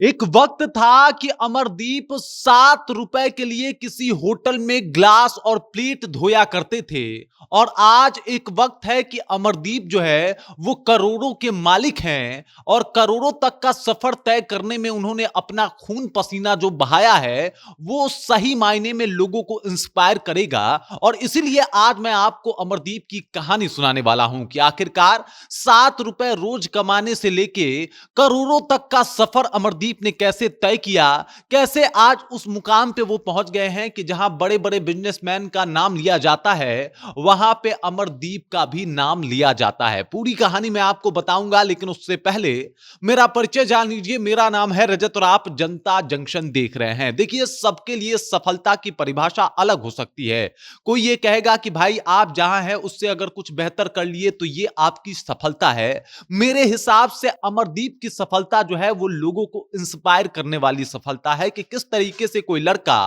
एक वक्त था कि अमरदीप 7 रुपए के लिए किसी होटल में ग्लास और प्लेट धोया करते थे। और आज एक वक्त है कि अमरदीप जो है वो करोड़ों के मालिक हैं और करोड़ों तक का सफर तय करने में उन्होंने अपना खून पसीना जो बहाया है वो सही मायने में लोगों को इंस्पायर करेगा। और इसीलिए आज मैं आपको अमरदीप की कहानी सुनाने वाला हूं कि आखिरकार 7 रुपए रोज कमाने से लेके करोड़ों तक का सफर अमरदीप ने कैसे तय किया, कैसे आज उस मुकाम पे वो पहुंच गए हैं कि जहां बड़े बड़े बिजनेसमैन का नाम लिया जाता है वहां पे अमरदीप का भी नाम लिया जाता है। पूरी कहानी मैं आपको बताऊंगा, लेकिन उससे पहले मेरा परिचय जान लीजिए। मेरा नाम है रजत और आप जनता जंक्शन देख रहे हैं। देखिए, सबके लिए सफलता की परिभाषा अलग हो सकती है। कोई ये कहेगा कि भाई आप जहां हैं उससे अगर कुछ बेहतर कर लिए तो ये आपकी सफलता है। मेरे हिसाब से अमरदीप की सफलता जो है वो लोगों को इंस्पायर करने वाली सफलता है कि किस तरीके से कोई लड़का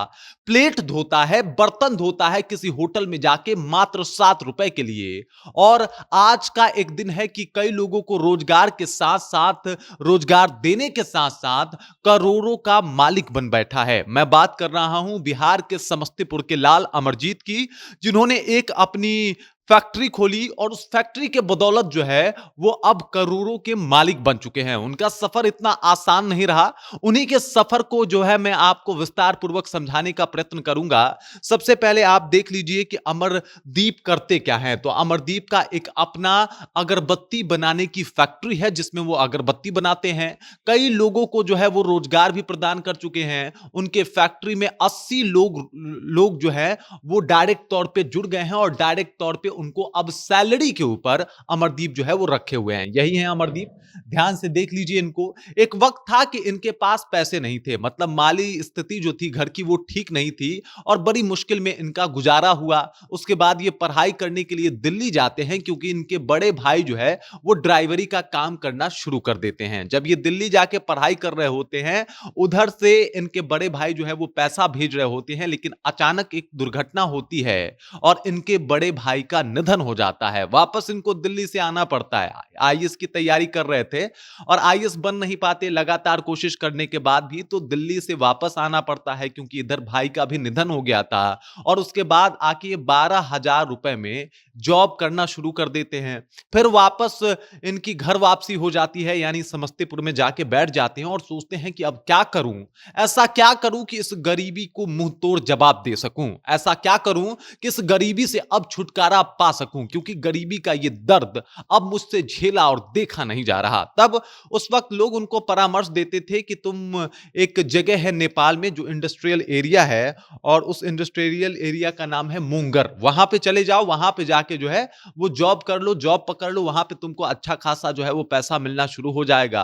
प्लेट धोता है, बर्तन धोता है किसी होटल में जाके मात्र 7 रुपए के लिए। और आज का एक दिन है कि कई लोगों को रोजगार के साथ साथ, रोजगार देने के साथ साथ करोड़ों का मालिक बन बैठा है। मैं बात कर रहा हूं बिहार के समस्तीपुर के लाल अमरजीत की, जिन्होंने एक अपनी फैक्ट्री खोली और उस फैक्ट्री के बदौलत जो है वो अब करोड़ों के मालिक बन चुके हैं। उनका सफर इतना आसान नहीं रहा। उन्हीं के सफर को जो है मैं आपको विस्तार पूर्वक समझाने का प्रयत्न करूंगा। सबसे पहले आप देख लीजिए कि अमरदीप करते क्या हैं। तो अमरदीप का एक अपना अगरबत्ती बनाने की फैक्ट्री है जिसमें वो अगरबत्ती बनाते हैं। कई लोगों को जो है वो रोजगार भी प्रदान कर चुके हैं। उनके फैक्ट्री में 80 लोग लोग जो है वो डायरेक्ट तौर पे जुड़ गए हैं और डायरेक्ट तौर पे उनको अब सैलरी के ऊपर अमरदीप जो है वो रखे हुए हैं। यही है अमरदीप, ध्यान से देख लीजिए इनको। एक वक्त था कि इनके पास पैसे नहीं थे, मतलब माली स्थिति जो थी घर की वो ठीक नहीं थी और बड़ी मुश्किल में इनका गुजारा हुआ। उसके बाद ये पढ़ाई करने के लिए दिल्ली जाते हैं क्योंकि इनके बड़े भाई जो है वो ड्राइवरी का काम करना शुरू कर देते हैं। जब ये दिल्ली जाके पढ़ाई कर रहे होते हैं, उधर से इनके बड़े भाई जो है वो पैसा भेज रहे होते हैं, लेकिन अचानक एक दुर्घटना होती है और इनके बड़े भाई का निधन हो जाता है। वापस इनको दिल्ली से आना पड़ता है। आईएएस की तैयारी कर रहे थे और आईएएस बन नहीं पाते, लगातार कोशिश करने के बाद भी तो दिल्ली से वापस आना पड़ता है क्योंकि इधर भाई का भी निधन हो गया था। और उसके बाद आके ये 12,000 रुपए में जॉब करना शुरू कर देते हैं। फिर वापस इनकी घर वापसी हो जाती है, यानी समस्तीपुर में जाके बैठ जाते हैं और सोचते हैं कि अब क्या करूं, ऐसा क्या करूं कि इस गरीबी को मुंह तोड़ जवाब दे सकूं, ऐसा क्या करूं कि इस गरीबी से अब छुटकारा पा सकूं, क्योंकि गरीबी का ये दर्द अब मुझसे झेला और देखा नहीं जा रहा। तब उस वक्त लोग उनको परामर्श देते थे कि तुम, एक जगह है नेपाल में जो इंडस्ट्रियल एरिया है और उस इंडस्ट्रियल एरिया का नाम है मुंगर, वहां पे चले जाओ, वहां पे जाके जो है वो जॉब कर लो, जॉब पकड़ लो, वहां पे तुमको अच्छा खासा जो है वो पैसा मिलना शुरू हो जाएगा।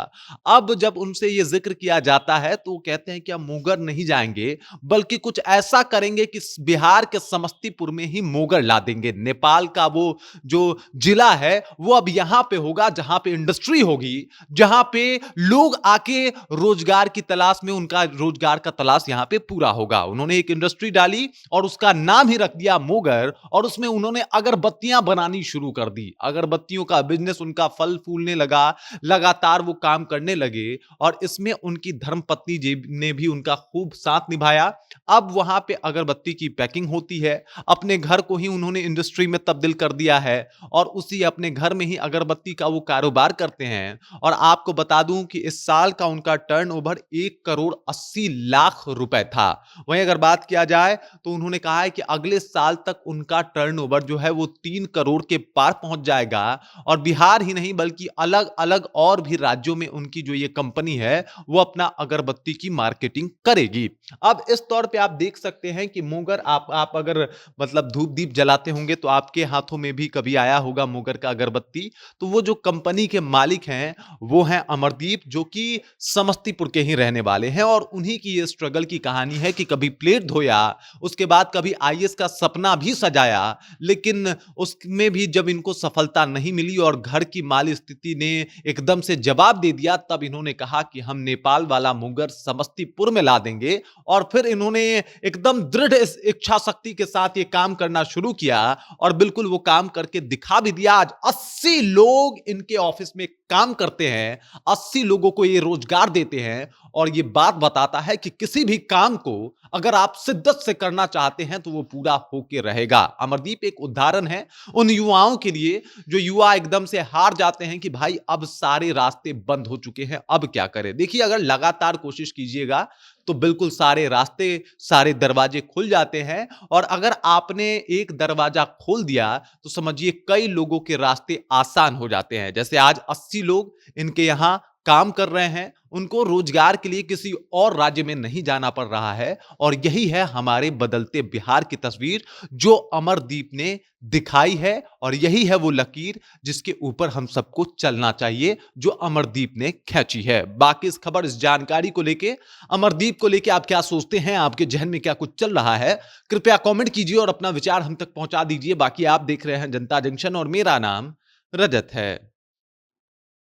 अब जब उनसे ये जिक्र किया जाता है तो वो कहते हैं कि हम मुंगर नहीं जाएंगे, बल्कि कुछ ऐसा करेंगे कि बिहार के समस्तीपुर में ही मोगर ला देंगे। नेपाल का वो जो जिला है वो अब यहां पे होगा जहां पे इंडस्ट्री होगी, जहां पे लोग आके रोजगार की तलाश में, उनका रोजगार का तलाश यहां पे पूरा होगा। उन्होंने एक इंडस्ट्री डाली और उसका नाम ही रख दिया मोगर और उसमें उन्होंने अगरबत्तियां बनानी शुरू कर दी। अगरबत्तियों का बिजनेस उनका फल फूलने लगा, लगातार वो काम करने लगे और इसमें उनकी धर्मपत्नी जी ने भी उनका खूब साथ निभाया। अब वहां पे अगरबत्ती की पैकिंग होती है, अपने घर को ही उन्होंने इंडस्ट्री में तब्दील कर दिया है और उसी अपने घर में ही अगरबत्ती का वो कारोबार करते हैं। और आपको बता दूं कि इस साल का उनका टर्नओवर 1,80,00,000 रुपए था। वहीं अगर बात किया जाए तो उन्होंने कहा है कि अगले साल तक उनका टर्नओवर जो है वो 3 करोड़ के पार पहुंच जाएगा और बिहार ही नहीं बल्कि अलग अलग और भी राज्यों में उनकी जो ये कंपनी है वो अपना अगरबत्ती की मार्केटिंग करेगी। अब इस तौर पे आप देख सकते हैं कि मोगर, आप अगर मतलब धूप दीप जलाते होंगे तो आपके हाथों में भी कभी आया होगा मोगर का अगरबत्ती। तो वो जो कंपनी के मालिक हैं वो हैं अमरदीप, जो कि समस्तीपुर के ही रहने वाले हैं और उन्हीं की ये स्ट्रगल की कहानी है कि कभी प्लेट धोया, उसके बाद कभी आईएएस का सपना भी सजाया, लेकिन उसमें भी जब इनको सफलता नहीं मिली और घर की माली स्थिति ने एकदम से जवाब दे दिया, तब इन्होंने कहा कि हम नेपाल वाला मुंगर समस्तीपुर में ला देंगे। और फिर इन्होंने एकदम दृढ़ इच्छा शक्ति के साथ ये काम करना शुरू किया और बिल्कुल बिल्कुल वो काम करके दिखा भी दिया। आज 80 लोग इनके ऑफिस में काम करते हैं, 80 लोगों को ये रोजगार देते हैं और ये बात बताता है कि किसी भी काम को अगर आप शिद्दत से करना चाहते हैं तो वो पूरा होके रहेगा। अमरदीप एक उदाहरण है उन युवाओं के लिए जो युवा एकदम से हार जाते हैं कि भाई अब सारे रास्ते बंद हो चुके हैं, अब क्या करें। देखिए, अगर लगातार कोशिश कीजिएगा तो बिल्कुल सारे रास्ते, सारे दरवाजे खुल जाते हैं और अगर आपने एक दरवाजा खोल दिया तो समझिए कई लोगों के रास्ते आसान हो जाते हैं। जैसे आज 80 लोग इनके यहां काम कर रहे हैं, उनको रोजगार के लिए किसी और राज्य में नहीं जाना पड़ रहा है और यही है हमारे बदलते बिहार की तस्वीर जो अमरदीप ने दिखाई है और यही है वो लकीर जिसके ऊपर हम सबको चलना चाहिए, जो अमरदीप ने खींची है। बाकी इस खबर, इस जानकारी को लेके, अमरदीप को लेके आप क्या सोचते हैं, आपके जहन में क्या कुछ चल रहा है, कृपया कमेंट कीजिए और अपना विचार हम तक पहुंचा दीजिए। बाकी आप देख रहे हैं जनता जंक्शन और मेरा नाम रजत है।